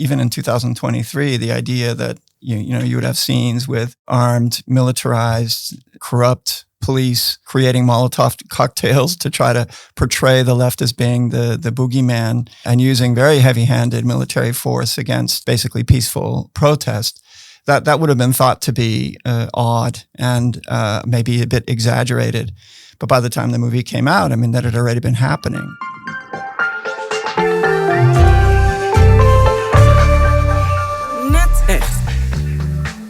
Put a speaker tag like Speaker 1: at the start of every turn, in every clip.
Speaker 1: even in 2023, the idea that you would have scenes with armed, militarized, corrupt police creating Molotov cocktails to try to portray the left as being the boogeyman and using very heavy-handed military force against basically peaceful protest. That would have been thought to be odd and maybe a bit exaggerated. But by the time the movie came out, that had already been happening.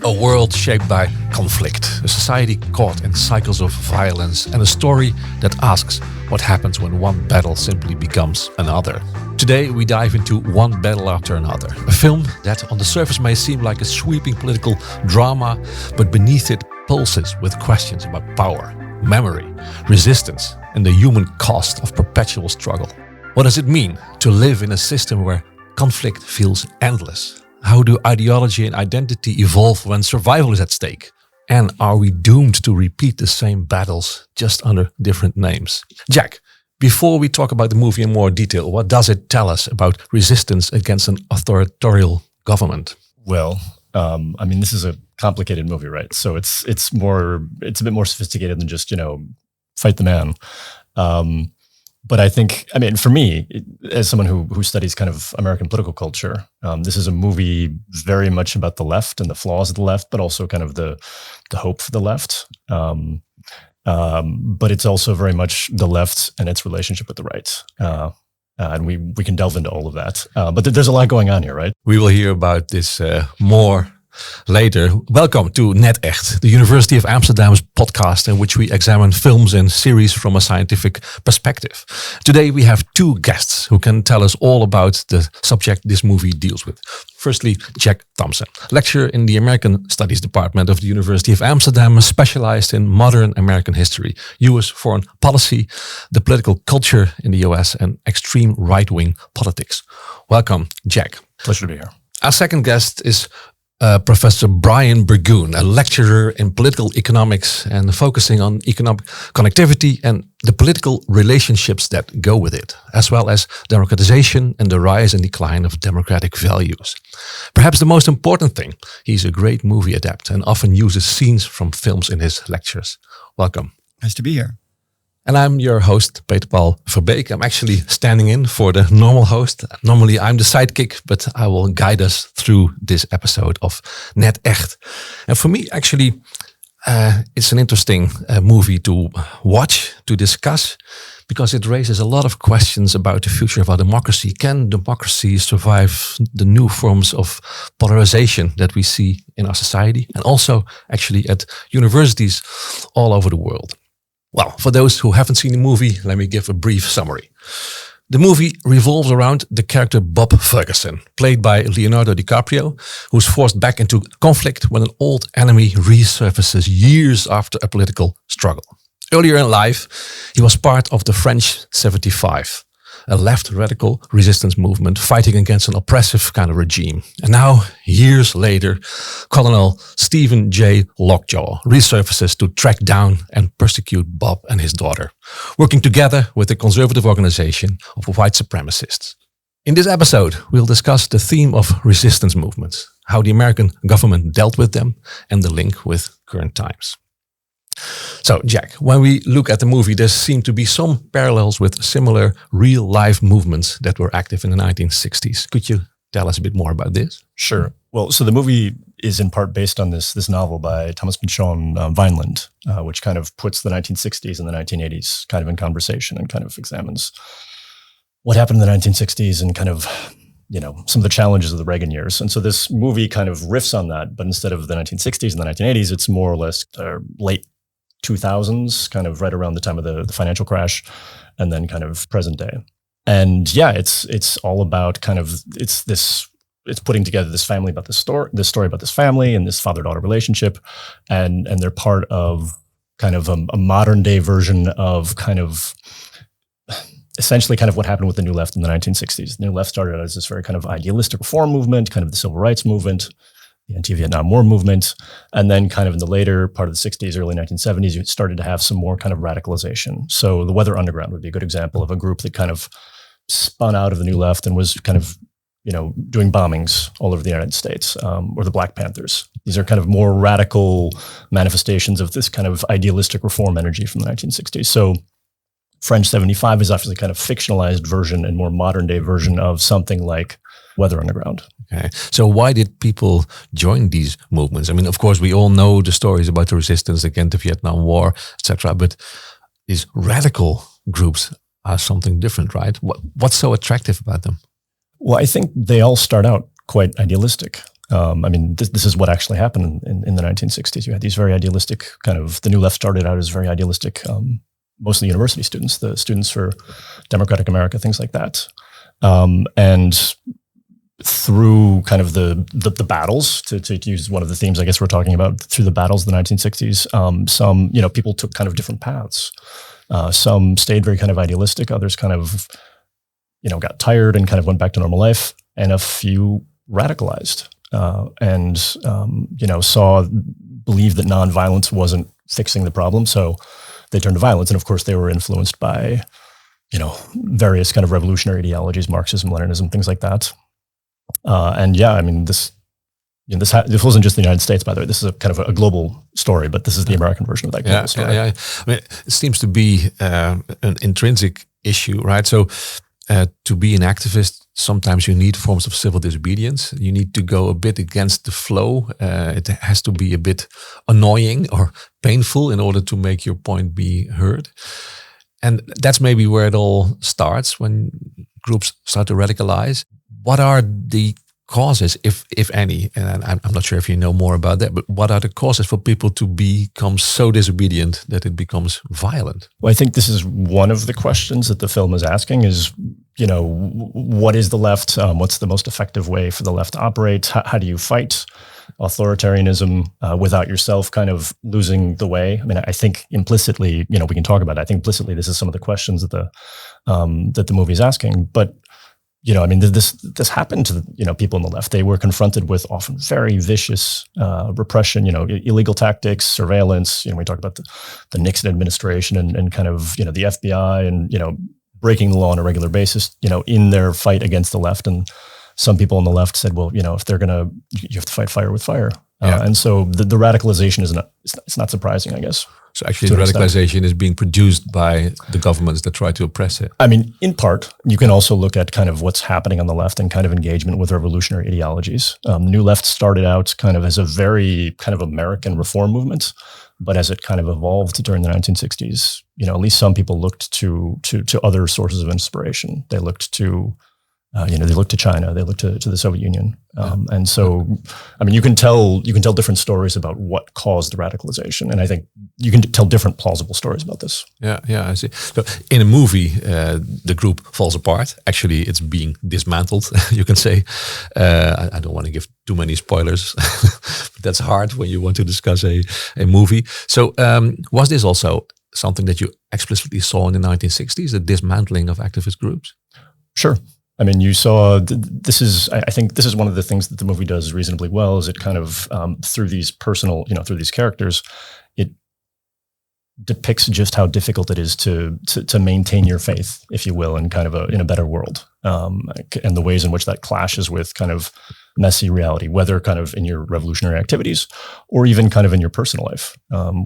Speaker 2: A world shaped by conflict, a society caught in cycles of violence, and a story that asks what happens when one battle simply becomes another. Today we dive into One Battle After Another, a film that on the surface may seem like a sweeping political drama, but beneath it pulses with questions about power, memory, resistance, and the human cost of perpetual struggle. What does it mean to live in a system where conflict feels endless? How do ideology and identity evolve when survival is at stake? And are we doomed to repeat the same battles just under different names? Jack, before we talk about the movie in more detail, what does it tell us about resistance against an authoritarian government?
Speaker 3: Well, this is a complicated movie, right? So it's a bit more sophisticated than just, fight the man. But I think, for me, as someone who studies kind of American political culture, this is a movie very much about the left and the flaws of the left, but also kind of the hope for the left. But it's also very much the left and its relationship with the right. And we can delve into all of that. But there's a lot going on here, right?
Speaker 2: We will hear about this more later. Welcome to Net Echt, the University of Amsterdam's podcast in which we examine films and series from a scientific perspective. Today we have two guests who can tell us all about the subject this movie deals with. Firstly, Jack Thompson, lecturer in the American Studies Department of the University of Amsterdam, specialized in modern American history, US foreign policy, the political culture in the US, and extreme right-wing politics. Welcome, Jack.
Speaker 3: Pleasure to be here.
Speaker 2: Our second guest is Professor Brian Burgoon, a lecturer in political economics and focusing on economic connectivity and the political relationships that go with it, as well as democratization and the rise and decline of democratic values. Perhaps the most important thing, he's a great movie adept and often uses scenes from films in his lectures. Welcome.
Speaker 1: Nice to be here.
Speaker 2: And I'm your host, Peter-Paul Verbeek. I'm actually standing in for the normal host. Normally I'm the sidekick, but I will guide us through this episode of Net Echt. And for me, actually, it's an interesting movie to watch, to discuss, because it raises a lot of questions about the future of our democracy. Can democracy survive the new forms of polarization that we see in our society, and also actually at universities all over the world? Well, for those who haven't seen the movie, let me give a brief summary. The movie revolves around the character Bob Ferguson, played by Leonardo DiCaprio, who's forced back into conflict when an old enemy resurfaces years after a political struggle. Earlier in life, he was part of the French 75, a left radical resistance movement fighting against an oppressive kind of regime. And now, years later, Colonel Stephen J. Lockjaw resurfaces to track down and persecute Bob and his daughter, working together with a conservative organization of white supremacists. In this episode, we'll discuss the theme of resistance movements, how the American government dealt with them, and the link with current times. So, Jack, when we look at the movie, there seem to be some parallels with similar real-life movements that were active in the 1960s. Could you tell us a bit more about this?
Speaker 3: Sure. Well, so the movie is in part based on this novel by Thomas Pynchon, Vineland, which kind of puts the 1960s and the 1980s kind of in conversation and kind of examines what happened in the 1960s and kind of, some of the challenges of the Reagan years. And so this movie kind of riffs on that, but instead of the 1960s and the 1980s, it's more or less late 2000s, kind of right around the time of the financial crash, and then kind of present day. And yeah, it's all about kind of, it's putting together this family about this story about this family and this father-daughter relationship. And they're part of kind of a modern day version of kind of essentially kind of what happened with the New Left in the 1960s. The New Left started as this very kind of idealistic reform movement, kind of the civil rights movement, the anti-Vietnam War movement. And then kind of in the later part of the 60s, early 1970s, you started to have some more kind of radicalization. So the Weather Underground would be a good example of a group that kind of spun out of the New Left and was kind of, doing bombings all over the United States, or the Black Panthers. These are kind of more radical manifestations of this kind of idealistic reform energy from the 1960s. So French 75 is obviously kind of fictionalized version and more modern day version of something like Weather Underground.
Speaker 2: Okay. So why did people join these movements? I mean, of course, we all know the stories about the resistance against the Vietnam War, etc. But these radical groups are something different, right? What's so attractive about them?
Speaker 3: Well, I think they all start out quite idealistic. This is what actually happened in the 1960s. You had these very idealistic the New Left started out as very idealistic, mostly university students, the students for Democratic America, things like that. And through kind of the battles, to use one of the themes I guess we're talking about, through the battles of the 1960s, some, people took kind of different paths. Some stayed very kind of idealistic, others kind of, got tired and kind of went back to normal life, and a few radicalized and believed that nonviolence wasn't fixing the problem. So they turned to violence. And of course, they were influenced by, various kind of revolutionary ideologies, Marxism, Leninism, things like that. This wasn't just the United States, by the way. This is a kind of a global story, but this is the American version of that global story.
Speaker 2: Yeah. I mean, it seems to be an intrinsic issue, right? So to be an activist, sometimes you need forms of civil disobedience. You need to go a bit against the flow. It has to be a bit annoying or painful in order to make your point be heard. And that's maybe where it all starts, when groups start to radicalize. What are the causes, if any, and I'm not sure if you know more about that, but what are the causes for people to become so disobedient that it becomes violent?
Speaker 3: Well, I think this is one of the questions that the film is asking is, what is the left? What's the most effective way for the left to operate? How do you fight authoritarianism without yourself kind of losing the way? I mean, I think implicitly, we can talk about it. I think implicitly this is some of the questions that the movie is asking, but this happened to people on the left. They were confronted with often very vicious repression, illegal tactics, surveillance. We talk about the Nixon administration and kind of the FBI and breaking the law on a regular basis. In their fight against the left, and some people on the left said, well, if they're gonna, you have to fight fire with fire. And so the radicalization it's not surprising, I guess.
Speaker 2: So actually, the radicalization is being produced by the governments that try to oppress it.
Speaker 3: I mean, in part, you can also look at kind of what's happening on the left and kind of engagement with revolutionary ideologies. New Left started out kind of as a very kind of American reform movement, but as it kind of evolved during the 1960s, at least some people looked to other sources of inspiration. They looked to they looked to China, they looked to the Soviet Union. And so, you can tell different stories about what caused the radicalization. And I think you can tell different plausible stories about this.
Speaker 2: Yeah, I see. So in a movie, the group falls apart. Actually, it's being dismantled, you can say. I don't want to give too many spoilers, but that's hard when you want to discuss a movie. So was this also something that you explicitly saw in the 1960s, the dismantling of activist groups?
Speaker 3: Sure. You saw, I think this is one of the things that the movie does reasonably well, is it kind of, through these personal, through these characters, it depicts just how difficult it is to maintain your faith, if you will, in kind of in a better world. And the ways in which that clashes with kind of messy reality, whether kind of in your revolutionary activities or even kind of in your personal life,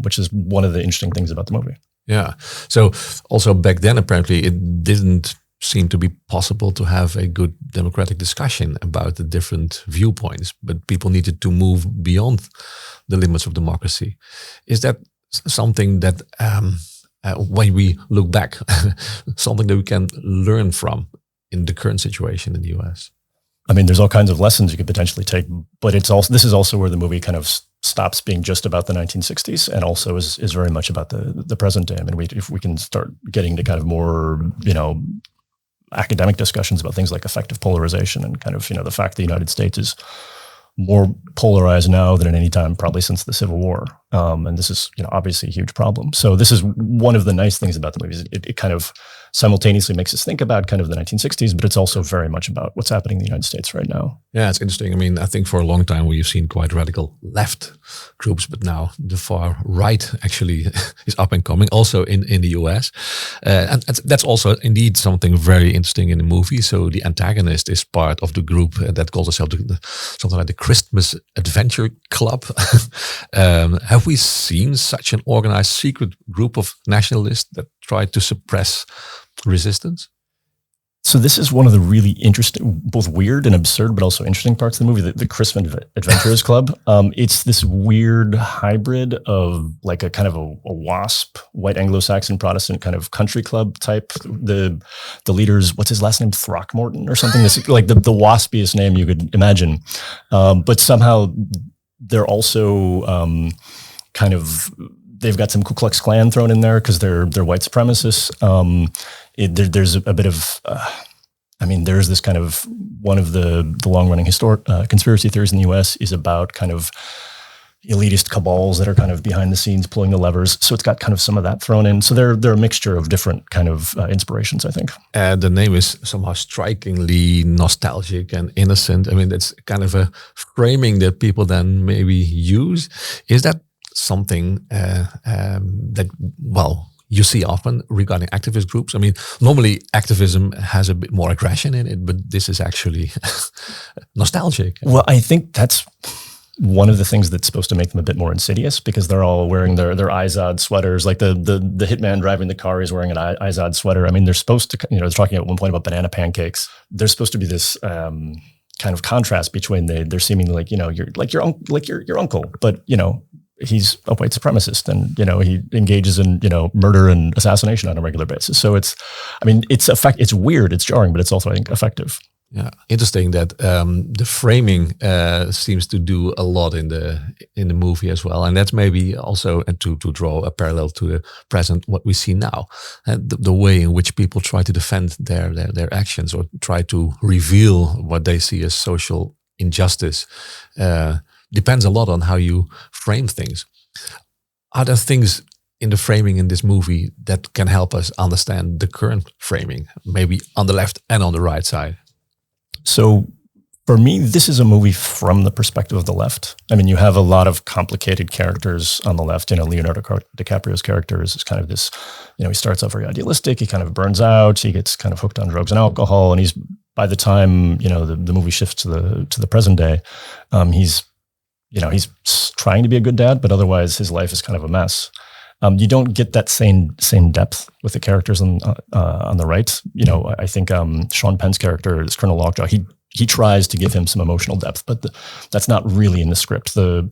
Speaker 3: which is one of the interesting things about the movie.
Speaker 2: Yeah. So also back then, apparently it didn't seem to be possible to have a good democratic discussion about the different viewpoints, but people needed to move beyond the limits of democracy. Is that something that, when we look back, something that we can learn from in the current situation in the US?
Speaker 3: There's all kinds of lessons you could potentially take, but this is also where the movie kind of stops being just about the 1960s and also is very much about the present day. If we can start getting to kind of more, academic discussions about things like effective polarization and kind of, the fact the United States is more polarized now than at any time, probably since the Civil War. And this is, obviously a huge problem. So this is one of the nice things about the movie. Is it kind of simultaneously makes us think about kind of the 1960s, but it's also very much about what's happening in the United States right now.
Speaker 2: Yeah, it's interesting. I mean, I think for a long time we've seen quite radical left groups, but now the far right actually is up and coming, also in the US. And that's also indeed something very interesting in the movie. So the antagonist is part of the group that calls itself something like the Christmas Adventure Club. Have we seen such an organized secret group of nationalists that try to suppress resistance?
Speaker 3: So this is one of the really interesting, both weird and absurd, but also interesting parts of the movie, the Christmas Adventurers Club. It's this weird hybrid of like a kind of a WASP, white Anglo-Saxon Protestant kind of country club type. The leader's, what's his last name? Throckmorton or something. This like the waspiest name you could imagine. But somehow they're also they've got some Ku Klux Klan thrown in there because they're white supremacists. There's a bit of, there's this kind of, one of the long-running historic conspiracy theories in the U.S. is about kind of elitist cabals that are kind of behind the scenes pulling the levers. So it's got kind of some of that thrown in. So they're a mixture of different kind of inspirations, I think.
Speaker 2: The name is somehow strikingly nostalgic and innocent. I mean, that's kind of a framing that people then maybe use. Is that something that, you see often regarding activist groups? I mean, normally activism has a bit more aggression in it, but this is actually nostalgic.
Speaker 3: Well, I think that's one of the things that's supposed to make them a bit more insidious, because they're all wearing their Izod sweaters. Like the hitman driving the car is wearing an Izod sweater. I mean, they're supposed to, they're talking at one point about banana pancakes. There's supposed to be this kind of contrast between they're seemingly like, you're your uncle, but he's a white supremacist, and he engages in murder and assassination on a regular basis. So it's weird, it's jarring, but it's also, I think, effective.
Speaker 2: Yeah, interesting that the framing seems to do a lot in the movie as well, and that's maybe also to draw a parallel to the present, what we see now, and the way in which people try to defend their actions or try to reveal what they see as social injustice. Depends a lot on how you frame things. Are there things in the framing in this movie that can help us understand the current framing, maybe on the left and on the right side?
Speaker 3: So for me, this is a movie from the perspective of the left. I mean, you have a lot of complicated characters on the left. Leonardo DiCaprio's character is kind of this, he starts off very idealistic. He kind of burns out. He gets kind of hooked on drugs and alcohol. And he's, by the time, the movie shifts to the present day, he's trying to be a good dad, but otherwise his life is kind of a mess. You don't get that same depth with the characters on the right. I think Sean Penn's character, this Colonel Lockjaw, he tries to give him some emotional depth, but that's not really in the script. The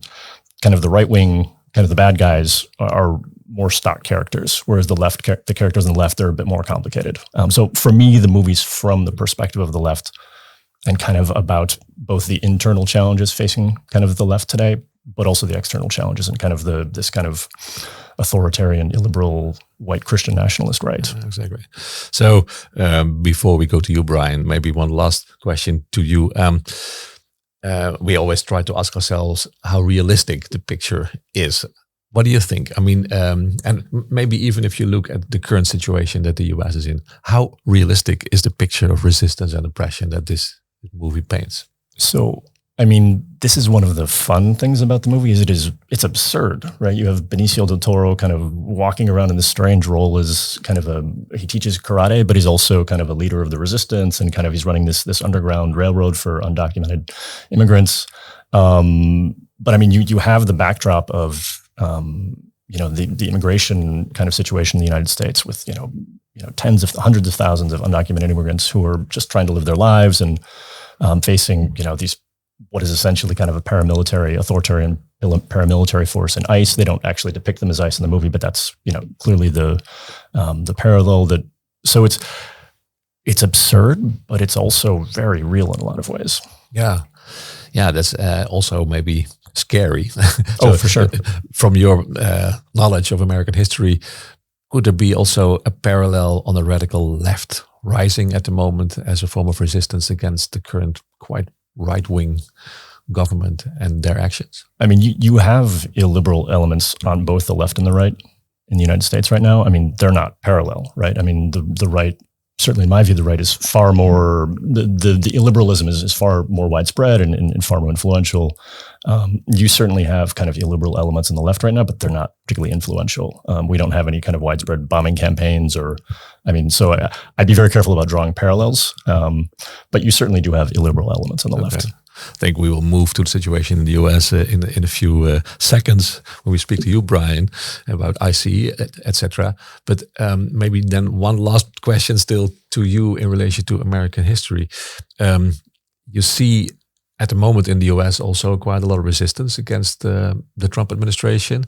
Speaker 3: kind of the right wing, kind of the bad guys are more stock characters, whereas the characters on the left, they're a bit more complicated. So for me, the movie's from the perspective of the left, and kind of about both the internal challenges facing kind of the left today, but also the external challenges and kind of this kind of authoritarian, illiberal, white Christian nationalist right.
Speaker 2: Yeah, exactly. So before we go to you, Brian, maybe one last question to you. We always try to ask ourselves how realistic the picture is. What do you think? I mean, and maybe even if you look at the current situation that the US is in, how realistic is the picture of resistance and oppression that this movie paints?
Speaker 3: So, I mean, this is one of the fun things about the movie it's absurd, right? You have Benicio del Toro kind of walking around in this strange role as kind of he teaches karate, but he's also kind of a leader of the resistance, and kind of he's running this underground railroad for undocumented immigrants. But I mean, you have the backdrop of the immigration kind of situation in the United States with hundreds of thousands of undocumented immigrants who are just trying to live their lives and facing these, what is essentially kind of a authoritarian paramilitary force in ICE. They don't actually depict them as ICE in the movie, but that's clearly the parallel that. So it's absurd, but it's also very real in a lot of ways.
Speaker 2: Yeah, that's also maybe scary.
Speaker 3: So, for sure.
Speaker 2: From your knowledge of American history, could there be also a parallel on the radical left rising at the moment as a form of resistance against the current quite right-wing government and their actions?
Speaker 3: I mean, you have illiberal elements on both the left and the right in the United States right now. I mean, they're not parallel, right? I mean, the right, certainly in my view, the right is far more, the illiberalism is far more widespread and far more influential. You certainly have kind of illiberal elements in the left right now, but they're not particularly influential. We don't have any kind of widespread bombing campaigns so I'd be very careful about drawing parallels. But you certainly do have illiberal elements on the left.
Speaker 2: I think we will move to the situation in the US in a few seconds when we speak to you, Brian, about ICE, etc. But maybe then one last question still to you in relation to American history. You see at the moment in the US also quite a lot of resistance against the Trump administration.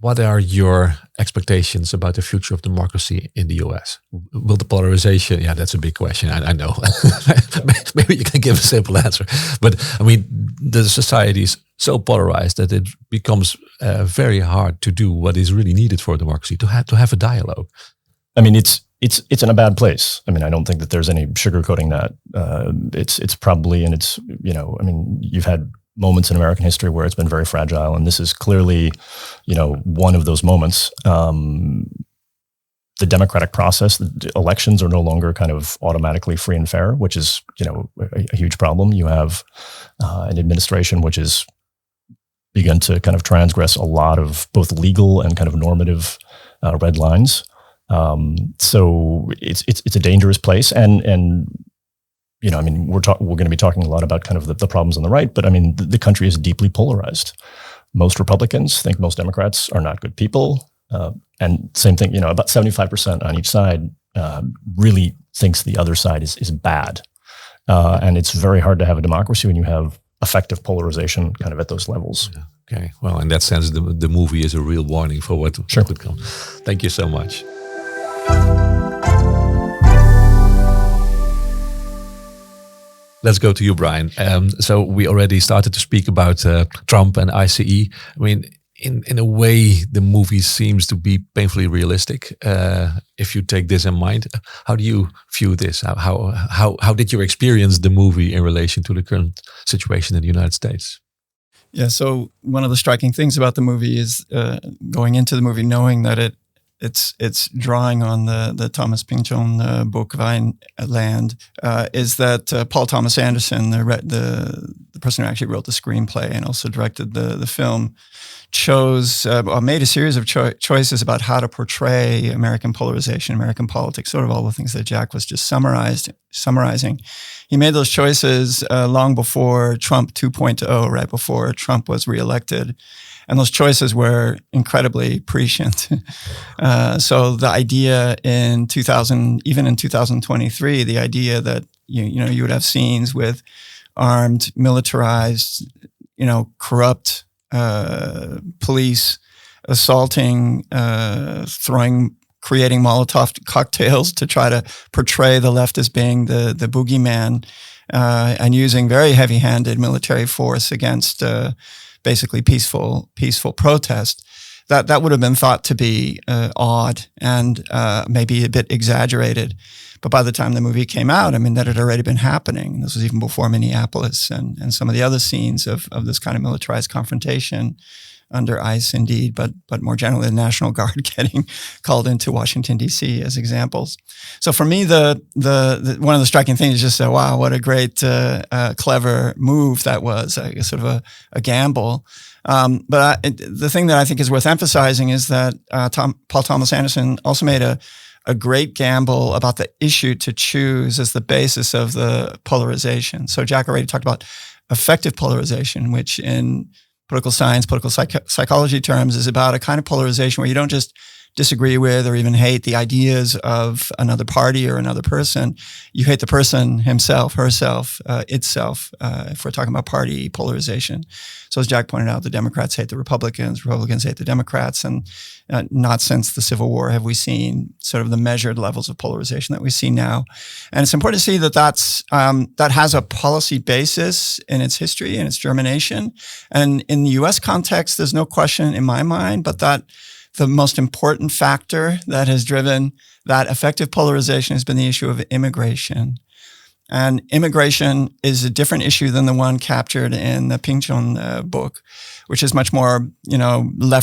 Speaker 2: What are your expectations about the future of democracy in the US? Will the polarization, that's a big question, I know. Maybe you can give a simple answer. But I mean, the society is so polarized that it becomes very hard to do what is really needed for democracy, to have a dialogue.
Speaker 3: I mean, it's in a bad place. I mean, I don't think that there's any sugarcoating that. It's probably, and it's, I mean, you've had moments in American history where it's been very fragile, and this is clearly, one of those moments. The democratic process, the elections are no longer kind of automatically free and fair, which is, a huge problem. You have an administration which has begun to kind of transgress a lot of both legal and kind of normative red lines. So it's a dangerous place, and I mean, we're going to be talking a lot about kind of the problems on the right, but I mean, the country is deeply polarized. Most Republicans think most Democrats are not good people, and same thing. About 75% on each side really thinks the other side is bad, and it's very hard to have a democracy when you have effective polarization kind of at those levels.
Speaker 2: Yeah. Okay, well, in that sense, the movie is a real warning for what could come. Thank you so much. Let's go to you, Brian. So we already started to speak about Trump and ICE. I mean, in a way, the movie seems to be painfully realistic. If you take this in mind, how do you view this? How did you experience the movie in relation to the current situation in the United States?
Speaker 1: Yeah, so one of the striking things about the movie is going into the movie knowing that it's drawing on the Thomas Pynchon book Vineland, is that Paul Thomas Anderson, the person who actually wrote the screenplay and also directed the film, made a series of choices about how to portray American polarization, American politics, sort of all the things that Jack was just summarizing. He made those choices long before Trump 2.0, right before Trump was reelected. And those choices were incredibly prescient. So the idea in 2023, the idea that you would have scenes with armed, militarized, corrupt police assaulting, creating Molotov cocktails to try to portray the left as being the boogeyman, and using very heavy-handed military force against basically peaceful protest. That would have been thought to be odd and maybe a bit exaggerated. But by the time the movie came out, I mean, that had already been happening. This was even before Minneapolis and some of the other scenes of this kind of militarized confrontation under ICE, indeed, but more generally, the National Guard getting called into Washington, D.C. as examples. So for me, the one of the striking things is just, wow, what a great, clever move that was, sort of a gamble. But the thing that I think is worth emphasizing is that Paul Thomas Anderson also made a great gamble about the issue to choose as the basis of the polarization. So Jack already talked about effective polarization, which in political science, political psychology terms is about a kind of polarization where you don't just disagree with or even hate the ideas of another party or another person. You hate the person himself, herself, itself, if we're talking about party polarization. So as Jack pointed out, the Democrats hate the Republicans hate the Democrats, and not since the Civil War have we seen sort of the measured levels of polarization that we see now. And it's important to see that that has a policy basis in its history and its germination. And in the U.S. context, there's no question in my mind, but that the most important factor that has driven that effective polarization has been the issue of immigration. And immigration is a different issue than the one captured in the Pynchon book, which is much more, left-right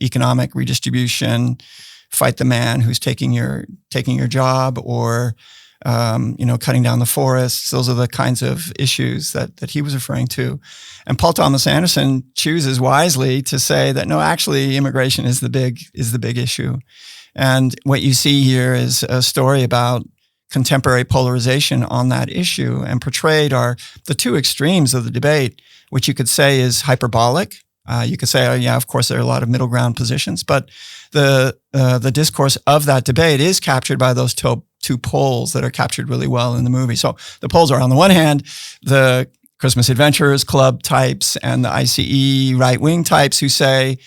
Speaker 1: economic redistribution, fight the man who's taking your job, or cutting down the forests. Those are the kinds of issues that he was referring to. And Paul Thomas Anderson chooses wisely to say that no, actually, immigration is the big issue. And what you see here is a story about contemporary polarization on that issue, and portrayed are the two extremes of the debate, which you could say is hyperbolic. You could say, of course, there are a lot of middle ground positions, but the discourse of that debate is captured by those two poles that are captured really well in the movie. So the poles are, on the one hand, the Christmas Adventurers Club types and the ICE right-wing types who say,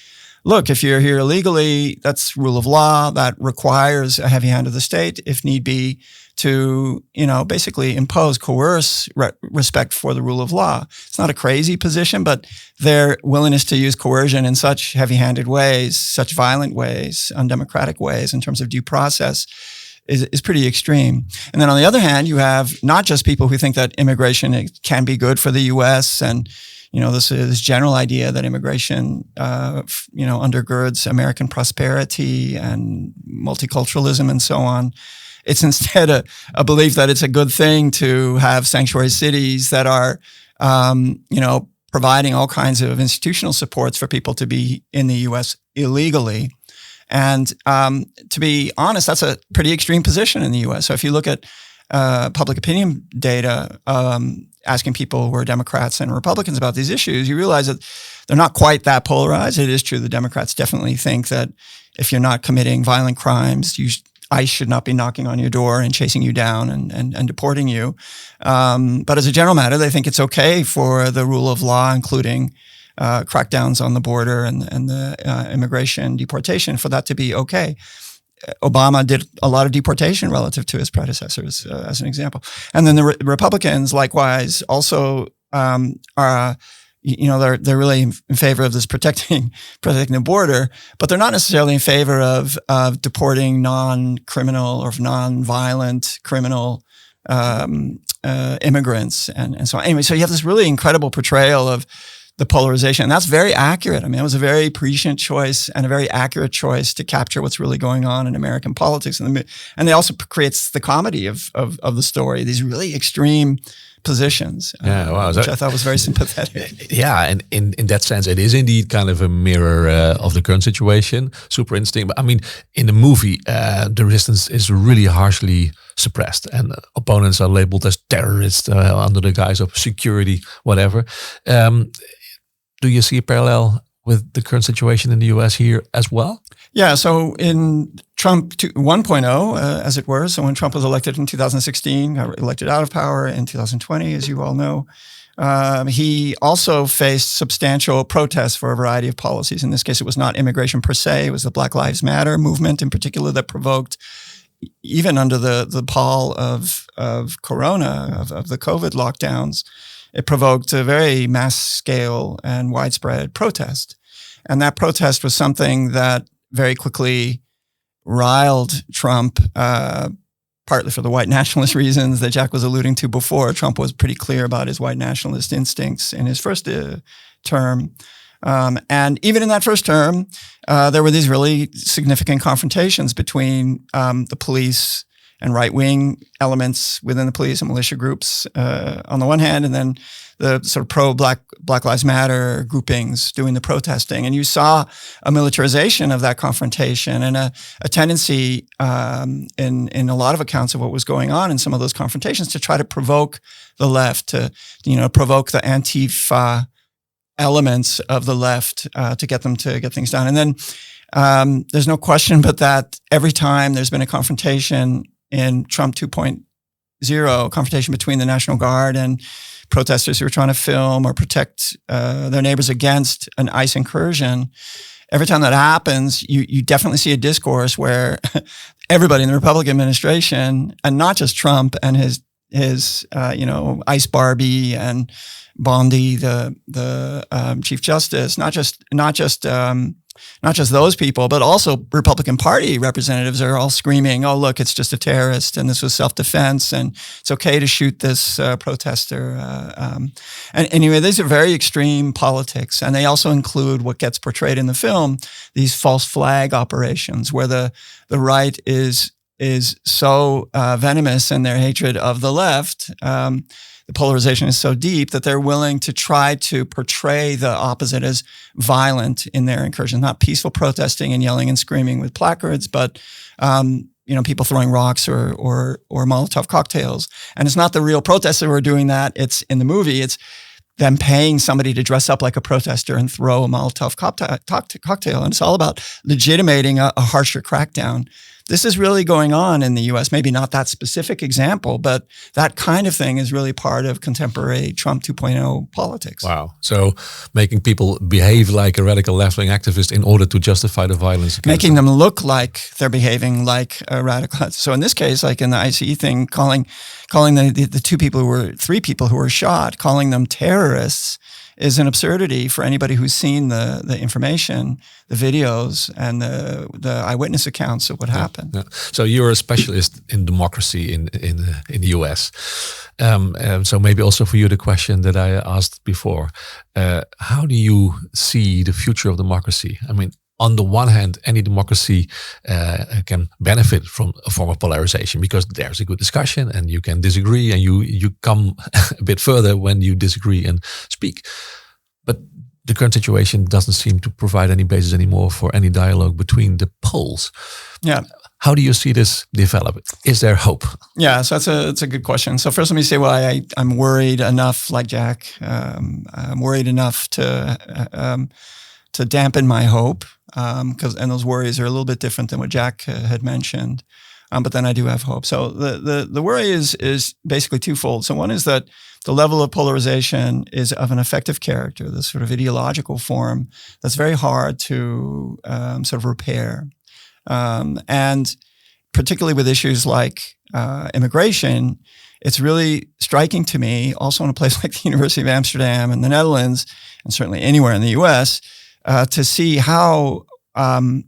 Speaker 1: look, if you're here illegally, that's rule of law. That requires a heavy hand of the state, if need be, to, basically coerce respect for the rule of law. It's not a crazy position, but their willingness to use coercion in such heavy-handed ways, such violent ways, undemocratic ways in terms of due process is pretty extreme. And then on the other hand, you have not just people who think that immigration can be good for the U.S. and this general idea that immigration, undergirds American prosperity and multiculturalism and so on. It's instead a belief that it's a good thing to have sanctuary cities that are, providing all kinds of institutional supports for people to be in the U.S. illegally. And to be honest, that's a pretty extreme position in the U.S. So if you look at public opinion data, asking people who are Democrats and Republicans about these issues, you realize that they're not quite that polarized. It is true the Democrats definitely think that if you're not committing violent crimes, ICE should not be knocking on your door and chasing you down and deporting you. But as a general matter, they think it's okay for the rule of law, including crackdowns on the border and the immigration deportation, for that to be okay. Obama did a lot of deportation relative to his predecessors, as an example. And then the Republicans, likewise, also are, they're really in favor of this protecting the border, but they're not necessarily in favor of deporting non-criminal or non-violent criminal immigrants and so on. Anyway, so you have this really incredible portrayal of the polarization. And that's very accurate. I mean, it was a very prescient choice and a very accurate choice to capture what's really going on in American politics. And it also creates the comedy of the story, these really extreme positions, which I thought was very sympathetic.
Speaker 2: Yeah, and in that sense, it is indeed kind of a mirror of the current situation. Super interesting. But I mean, in the movie, the resistance is really harshly suppressed, and opponents are labeled as terrorists under the guise of security, whatever. Do you see a parallel with the current situation in the US here as well?
Speaker 1: Yeah, so in Trump 1.0, as it were, so when Trump was elected in 2016, got elected out of power in 2020, as you all know, he also faced substantial protests for a variety of policies. In this case, it was not immigration per se, it was the Black Lives Matter movement in particular that provoked, even under the pall of Corona, of the COVID lockdowns, it provoked a very mass scale and widespread protest. And that protest was something that very quickly riled Trump, partly for the white nationalist reasons that Jack was alluding to before. Trump was pretty clear about his white nationalist instincts in his first term. And even in that first term, there were these really significant confrontations between the police and right-wing elements within the police and militia groups on the one hand, and then the sort of pro-Black Lives Matter groupings doing the protesting. And you saw a militarization of that confrontation and a tendency in a lot of accounts of what was going on in some of those confrontations to try to provoke the left, to provoke the Antifa elements of the left to get them to get things done. And then there's no question but that every time there's been a confrontation in Trump 2.0, confrontation between the National Guard and protesters who are trying to film or protect their neighbors against an ICE incursion, every time that happens, you definitely see a discourse where everybody in the Republican administration, and not just Trump and his ICE Barbie and Bondi, the Chief Justice, not just not just those people, but also Republican Party representatives are all screaming, "Oh, look, it's just a terrorist, and this was self-defense, and it's okay to shoot this protester." And anyway, these are very extreme politics, and they also include what gets portrayed in the film: these false flag operations, where the right is so venomous in their hatred of the left. The polarization is so deep that they're willing to try to portray the opposite as violent in their incursions, not peaceful protesting and yelling and screaming with placards, but people throwing rocks or Molotov cocktails. And it's not the real protesters who are doing that. It's in the movie. It's them paying somebody to dress up like a protester and throw a Molotov cocktail. And it's all about legitimating a harsher crackdown. This is really going on in the U.S. Maybe not that specific example, but that kind of thing is really part of contemporary Trump 2.0 politics.
Speaker 2: Wow. So making people behave like a radical left-wing activist in order to justify the violence.
Speaker 1: Making them look like they're behaving like a radical. So in this case, like in the ICE thing, calling the three people who were shot, calling them terrorists is an absurdity for anybody who's seen the information, the videos, and the eyewitness accounts of what happened.
Speaker 2: Yeah. So you're a specialist in democracy in the US. So maybe also for you the question that I asked before: how do you see the future of democracy? I mean, on the one hand, any democracy can benefit from a form of polarization because there's a good discussion and you can disagree and you come a bit further when you disagree and speak. But the current situation doesn't seem to provide any basis anymore for any dialogue between the poles.
Speaker 1: Yeah.
Speaker 2: How do you see this develop? Is there hope?
Speaker 1: Yeah, so that's a good question. So first, let me say why I'm worried enough, like Jack. I'm worried enough to dampen my hope. And those worries are a little bit different than what Jack had mentioned. But then I do have hope. So the worry is basically twofold. So one is that the level of polarization is of an affective character, this sort of ideological form that's very hard to sort of repair. And particularly with issues like immigration, it's really striking to me, also in a place like the University of Amsterdam in the Netherlands, and certainly anywhere in the US, to see how the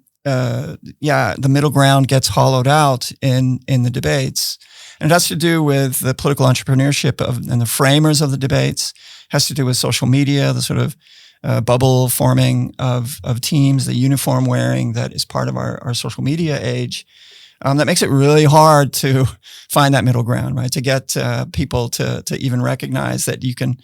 Speaker 1: middle ground gets hollowed out in the debates. And it has to do with the political entrepreneurship and the framers of the debates. It has to do with social media, the sort of bubble forming of teams, the uniform wearing that is part of our social media age. That makes it really hard to find that middle ground, right? To get people to even recognize that you can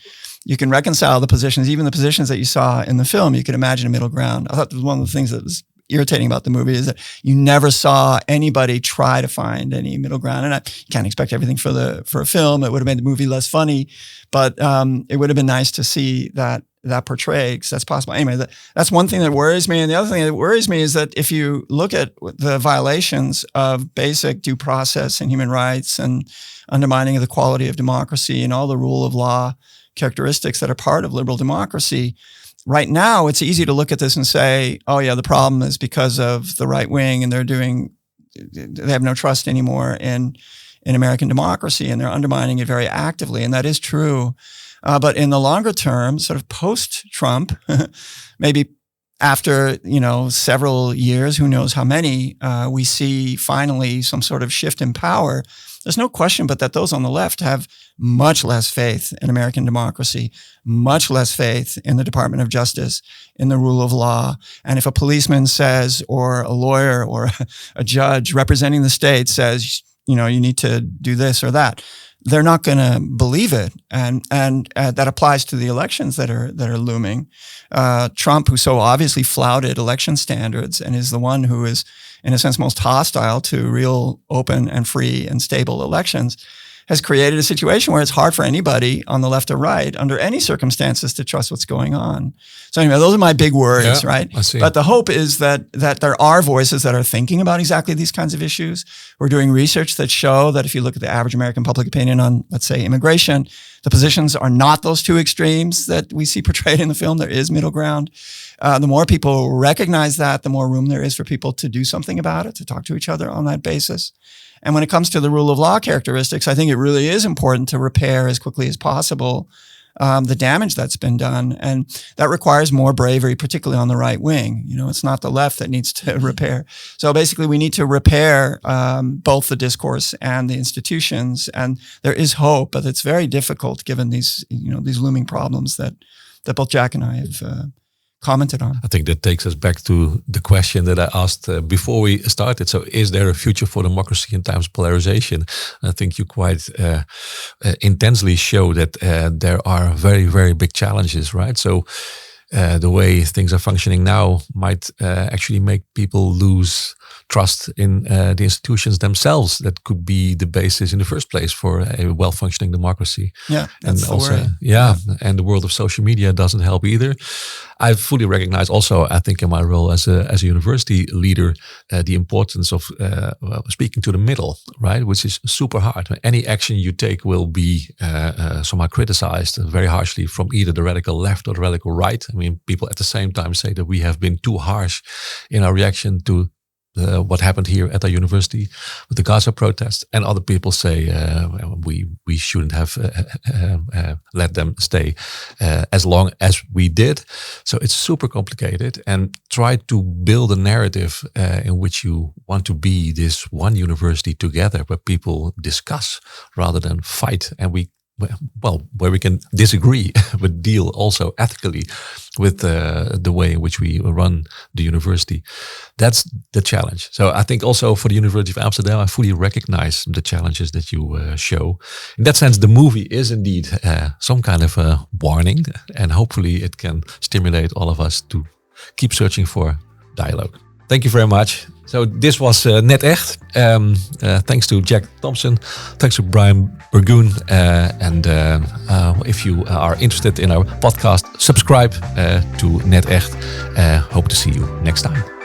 Speaker 1: reconcile the positions, even the positions that you saw in the film. You could imagine a middle ground. I thought one of the things that was irritating about the movie is that you never saw anybody try to find any middle ground. And you can't expect everything for a film. It would have made the movie less funny, but it would have been nice to see that portrayed, because that's possible. Anyway, that's one thing that worries me. And the other thing that worries me is that if you look at the violations of basic due process and human rights and undermining of the quality of democracy and all the rule of law characteristics that are part of liberal democracy, right now it's easy to look at this and say, oh yeah, the problem is because of the right wing and they have no trust anymore in American democracy and they're undermining it very actively. And that is true. But in the longer term, sort of post-Trump, maybe after, several years, who knows how many, we see finally some sort of shift in power. There's no question but that those on the left have much less faith in American democracy, much less faith in the Department of Justice, in the rule of law. And if a policeman says, or a lawyer or a judge representing the state says, you need to do this or that, they're not going to believe it, and that applies to the elections that are looming. Trump, who so obviously flouted election standards and is the one who is, in a sense, most hostile to real, open, and free and stable elections, has created a situation where it's hard for anybody on the left or right, under any circumstances, to trust what's going on. So anyway, those are my big worries, right?
Speaker 2: I see.
Speaker 1: But the hope is that there are voices that are thinking about exactly these kinds of issues. We're doing research that show that if you look at the average American public opinion on, let's say, immigration, the positions are not those two extremes that we see portrayed in the film. There is middle ground. The more people recognize that, the more room there is for people to do something about it, to talk to each other on that basis. And when it comes to the rule of law characteristics, I think it really is important to repair as quickly as possible the damage that's been done. And that requires more bravery, particularly on the right wing. It's not the left that needs to repair. So basically we need to repair both the discourse and the institutions. And there is hope, but it's very difficult given these looming problems that both Jack and I have commented on.
Speaker 2: I think that takes us back to the question that I asked before we started. So is there a future for democracy in times of polarization? I think you quite intensely show that there are very, very big challenges, right? So the way things are functioning now might actually make people lose trust in the institutions themselves. That could be the basis in the first place for a well-functioning democracy.
Speaker 1: Yeah,
Speaker 2: and also, and the world of social media doesn't help either. I fully recognize also, I think in my role as a university leader, the importance of speaking to the middle, right? Which is super hard. Any action you take will be somehow criticized very harshly from either the radical left or the radical right. I mean, people at the same time say that we have been too harsh in our reaction to what happened here at our university with the Gaza protests, and other people say we shouldn't have let them stay as long as we did. So it's super complicated, and try to build a narrative in which you want to be this one university together where people discuss rather than fight, and where we can disagree but deal also ethically with the way in which we run the university. That's the challenge. So I think also for the University of Amsterdam, I fully recognize the challenges that you show. In that sense, the movie is indeed some kind of a warning, and hopefully it can stimulate all of us to keep searching for dialogue. Thank you very much. So this was Net Echt. Thanks to Jack Thompson. Thanks to Brian Burgoon. And if you are interested in our podcast, subscribe to Net Echt. Hope to see you next time.